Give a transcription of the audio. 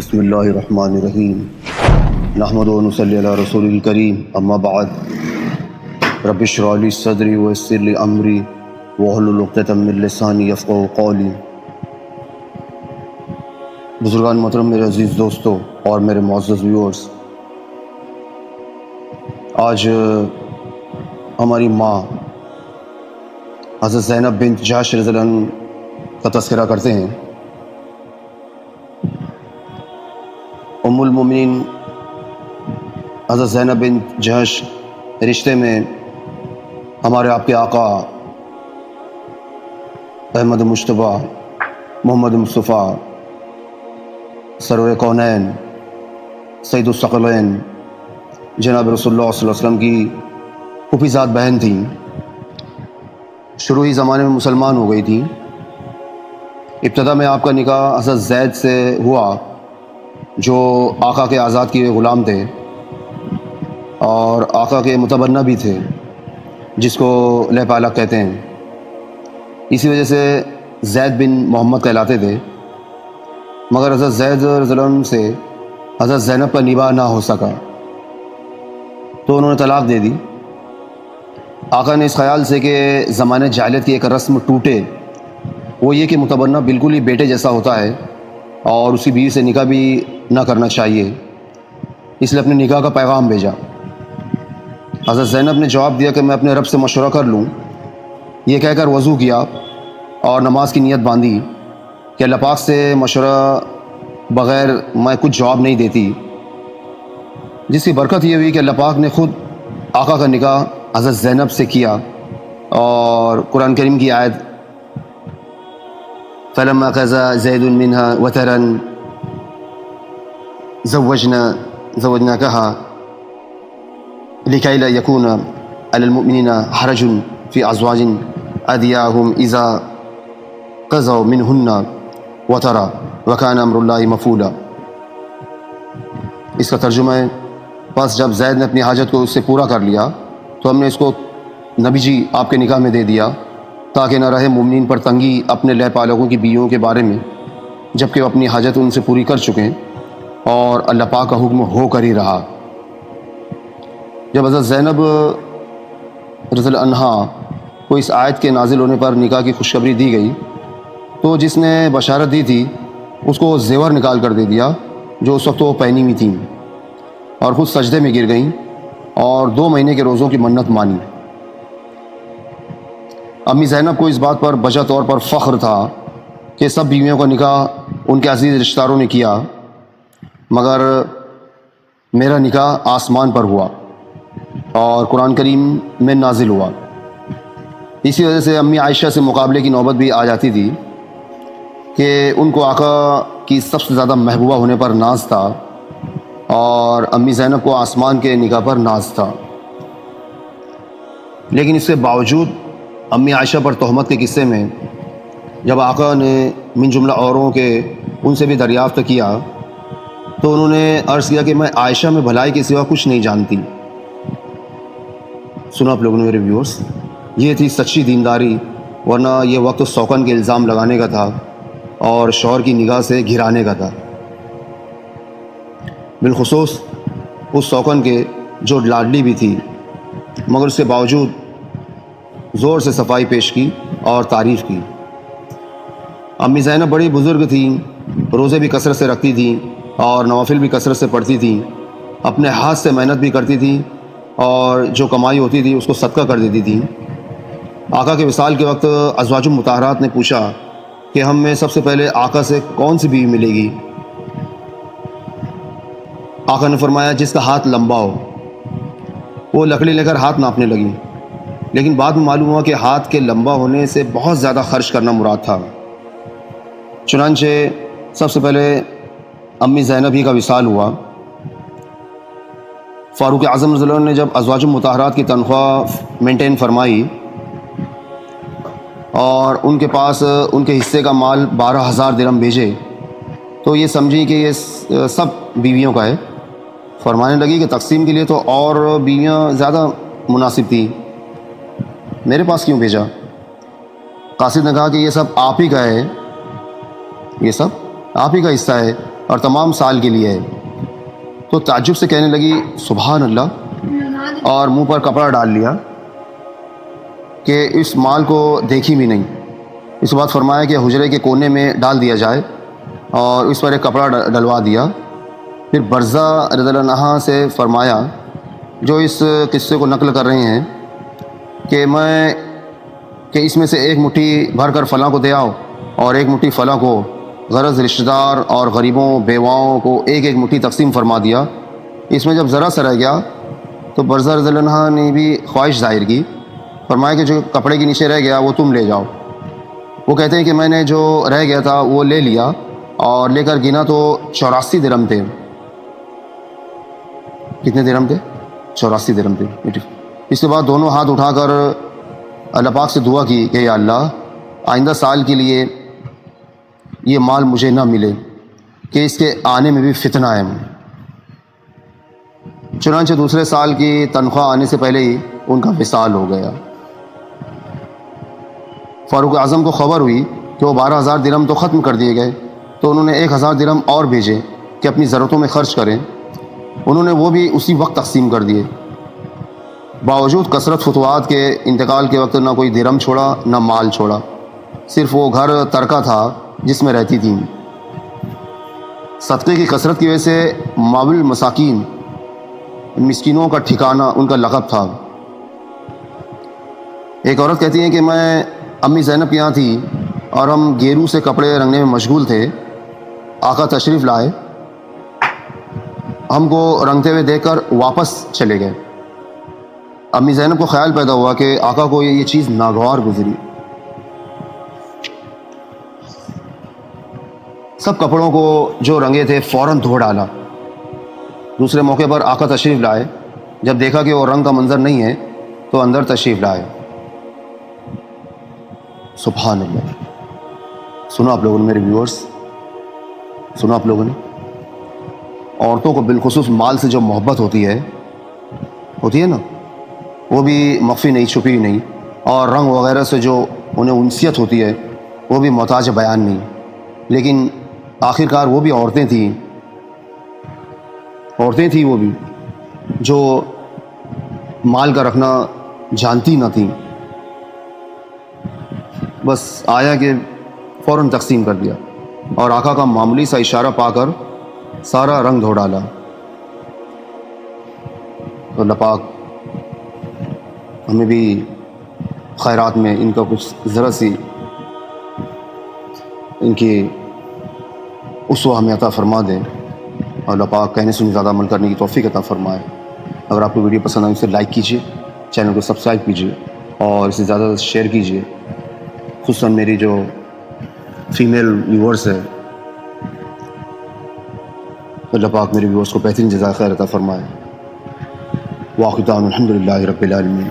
بسم اللہ الرحمن الرحیم نحمد و نصلی علی رسول الکریم اما بعد رب اشرح لی صدری ویسر لی امری واحلل عقدۃ من لسانی یفقہوا قولی۔ بزرگان محترم، میرے عزیز دوستو اور میرے معزز ویورز، آج ہماری ماں حضرت زینب بنت جحش رضی اللہ عنہ کا تذکرہ کرتے ہیں۔ ام المومنین حضرت زینب بنت جحش رشتے میں ہمارے آپ کے آقا احمد مجتبیٰ محمد مصطفیٰ سرور کونین سید الثقلین جناب رسول اللہ صلی اللہ علیہ وسلم کی پھوپھی زاد بہن تھیں۔ شروعی زمانے میں مسلمان ہو گئی تھیں۔ ابتدا میں آپ کا نکاح حضرت زید سے ہوا جو آقا کے آزاد کیے غلام تھے اور آقا کے متبنہ بھی تھے، جس کو لہ پالک کہتے ہیں۔ اسی وجہ سے زید بن محمد کہلاتے تھے، مگر حضرت زید رضی اللہ عنہ سے حضرت زینب کا نباہ نہ ہو سکا تو انہوں نے طلاق دے دی۔ آقا نے اس خیال سے کہ زمانے جاہلیت کی ایک رسم ٹوٹے، وہ یہ کہ متبنہ بالکل ہی بیٹے جیسا ہوتا ہے اور اسی بیوی سے نکاح بھی نہ کرنا چاہیے، اس لیے اپنے نکاح کا پیغام بھیجا۔ حضرت زینب نے جواب دیا کہ میں اپنے رب سے مشورہ کر لوں۔ یہ کہہ کر وضو کیا اور نماز کی نیت باندھی کہ اللہ پاک سے مشورہ بغیر میں کچھ جواب نہیں دیتی، جس کی برکت یہ ہوئی کہ اللہ پاک نے خود آقا کا نکاح حضرت زینب سے کیا، اور قرآن کریم کی آیت فَلَمَّا قَضَىٰ زَيْدٌ مِّنْهَا وَطَرًا زَوَّجْنَاكَهَا لِكَيْ لَا يَكُونَ عَلَى الْمُؤْمِنِينَ حَرَجٌ فِي أَزْوَاجِ أَدْعِيَاهُمْ إِذَا قَضَوْا مِنْهُنَّ وَطَرًا وَكَانَ أَمْرُ اللَّهِ مَفْعُولًا۔ اس کا ترجمہ ہے، بس جب زید نے اپنی حاجت کو اس سے پورا کر لیا تو ہم نے اس کو نبی جی آپ کے نکاح میں دے دیا، تاکہ نہ رہے مومنین پر تنگی اپنے لہ پالکوں کی بیویوں کے بارے میں، جبکہ وہ اپنی حاجت ان سے پوری کر چکے اور اللہ پاک کا حکم ہو کر ہی رہا۔ جب حضرت زینب رضی اللہ عنہا کو اس آیت کے نازل ہونے پر نکاح کی خوشخبری دی گئی تو جس نے بشارت دی تھی اس کو زیور نکال کر دے دیا جو اس وقت وہ پہنی ہوئی تھیں، اور خود سجدے میں گر گئیں اور 2 مہینے کے روزوں کی منت مانی۔ امی زینب کو اس بات پر بجا طور پر فخر تھا کہ سب بیویوں کا نکاح ان کے عزیز رشتہ داروں نے کیا، مگر میرا نکاح آسمان پر ہوا اور قرآن کریم میں نازل ہوا۔ اسی وجہ سے امی عائشہ سے مقابلے کی نوبت بھی آ جاتی تھی کہ ان کو آقا کی سب سے زیادہ محبوبہ ہونے پر ناز تھا اور امی زینب کو آسمان کے نکاح پر ناز تھا۔ لیکن اس کے باوجود امی عائشہ پر تہمت کے قصے میں جب آقا نے من جملہ اوروں کے ان سے بھی دریافت کیا تو انہوں نے عرض کیا کہ میں عائشہ میں بھلائی کے سوا کچھ نہیں جانتی۔ سنا آپ لوگوں نے میرے ویورز، یہ تھی سچی دینداری، ورنہ یہ وقت سوکن کے الزام لگانے کا تھا اور شوہر کی نگاہ سے گھرانے کا تھا، بالخصوص اس سوکن کے جو لاڈلی بھی تھی، مگر اس کے باوجود زور سے صفائی پیش کی اور تعریف کی۔ امی زینب بڑی بزرگ تھیں، روزے بھی کثرت سے رکھتی تھیں اور نوافل بھی کثرت سے پڑھتی تھیں، اپنے ہاتھ سے محنت بھی کرتی تھیں اور جو کمائی ہوتی تھی اس کو صدقہ کر دیتی تھیں۔ آقا کے وصال کے وقت ازواج المطہرات نے پوچھا کہ ہم میں سب سے پہلے آقا سے کون سی بیوی ملے گی؟ آقا نے فرمایا جس کا ہاتھ لمبا ہو۔ وہ لکڑی لے کر ہاتھ ناپنے لگیں، لیکن بعد میں معلوم ہوا کہ ہاتھ کے لمبا ہونے سے بہت زیادہ خرچ کرنا مراد تھا۔ چنانچہ سب سے پہلے امی زینب ہی کا وصال ہوا۔ فاروق اعظم رضی اللہ عنہ نے جب ازواج مطہرات کی تنخواہ مینٹین فرمائی اور ان کے پاس ان کے حصے کا مال 12,000 درہم بھیجے تو یہ سمجھی کہ یہ سب بیویوں کا ہے۔ فرمانے لگی کہ تقسیم کے لیے تو اور بیویاں زیادہ مناسب تھیں، میرے پاس کیوں بھیجا؟ قاصد نے کہا کہ یہ سب آپ ہی کا ہے، یہ سب آپ ہی کا حصہ ہے، اور تمام سال کے لیے ہے۔ تو تعجب سے کہنے لگی سبحان اللہ، اور منہ پر کپڑا ڈال لیا کہ اس مال کو دیکھی بھی نہیں۔ اس کے بعد فرمایا کہ حجرے کے کونے میں ڈال دیا جائے، اور اس پر ایک کپڑا ڈلوا دیا۔ پھر برزہ رضی اللہ عنہ سے فرمایا، جو اس قصے کو نقل کر رہے ہیں، کہ اس میں سے ایک مٹھی بھر کر فلاں کو دے آؤ اور ایک مٹھی فلاں کو، غرض رشتہ دار اور غریبوں بیواؤں کو ایک ایک مٹھی تقسیم فرما دیا۔ اس میں جب ذرا سا رہ گیا تو برزہ رضی اللہ عنہ نے بھی خواہش ظاہر کی، فرمایا کہ جو کپڑے کے نیچے رہ گیا وہ تم لے جاؤ۔ وہ کہتے ہیں کہ میں نے جو رہ گیا تھا وہ لے لیا، اور لے کر گنا تو 84 درہم تھے۔ کتنے درہم تھے؟ 84 درہم تھے۔ اس کے بعد دونوں ہاتھ اٹھا کر اللہ پاک سے دعا کی کہ یا اللہ، آئندہ سال کے لیے یہ مال مجھے نہ ملے، کہ اس کے آنے میں بھی فتنہ ہے۔ چنانچہ دوسرے سال کی تنخواہ آنے سے پہلے ہی ان کا وصال ہو گیا۔ فاروق اعظم کو خبر ہوئی کہ وہ 12,000 درہم تو ختم کر دیے گئے، تو انہوں نے 1,000 درہم اور بھیجے کہ اپنی ضرورتوں میں خرچ کریں۔ انہوں نے وہ بھی اسی وقت تقسیم کر دیے۔ باوجود کثرت فتوحات کے انتقال کے وقت نہ کوئی درہم چھوڑا نہ مال چھوڑا، صرف وہ گھر ترکہ تھا جس میں رہتی تھیں۔ صدقے کی کثرت کی وجہ سے ماول مساکین، مسکینوں کا ٹھکانہ ان کا لقب تھا۔ ایک عورت کہتی ہے کہ میں امی زینب کے یہاں تھی اور ہم گیرو سے کپڑے رنگنے میں مشغول تھے۔ آقا تشریف لائے، ہم کو رنگتے ہوئے دیکھ کر واپس چلے گئے۔ امی زینب کو خیال پیدا ہوا کہ آقا کو یہ چیز ناگوار گزری۔ سب کپڑوں کو جو رنگے تھے فوراً دھو ڈالا۔ دوسرے موقع پر آقا تشریف لائے، جب دیکھا کہ وہ رنگ کا منظر نہیں ہے تو اندر تشریف لائے۔ سبحان اللہ۔ سنا آپ لوگوں نے، میرے ویورز، سنا آپ لوگوں نے؟ عورتوں کو بالخصوص مال سے جو محبت ہوتی ہے نا، وہ بھی مخفی نہیں، چھپی نہیں، اور رنگ وغیرہ سے جو انہیں انسیت ہوتی ہے وہ بھی محتاج بیان نہیں۔ لیکن آخرکار وہ بھی عورتیں تھیں وہ بھی جو مال کا رکھنا جانتی نہ تھیں، بس آیا کہ فوراً تقسیم کر دیا، اور آقا کا معمولی سا اشارہ پا کر سارا رنگ دھو ڈالا۔ تو اللہ پاک ہمیں بھی خیرات میں ان کا کچھ ذرا سی ان کی اسوہ ہمیں عطا فرما دے، اور اللہ پاک کہنے سننے زیادہ عمل کرنے کی توفیق عطا فرمائے۔ اگر آپ کو ویڈیو پسند آئے اسے لائک کیجیے، چینل کو سبسکرائب کیجیے، اور اسے زیادہ شیئر کیجیے، خصوصاً میری جو فیمیل ویورز ہے۔ اللہ پاک میرے ویورز کو بہترین جزائے خیر عطا فرمائے۔ واخر دعوانا الحمد للہ رب العالمین۔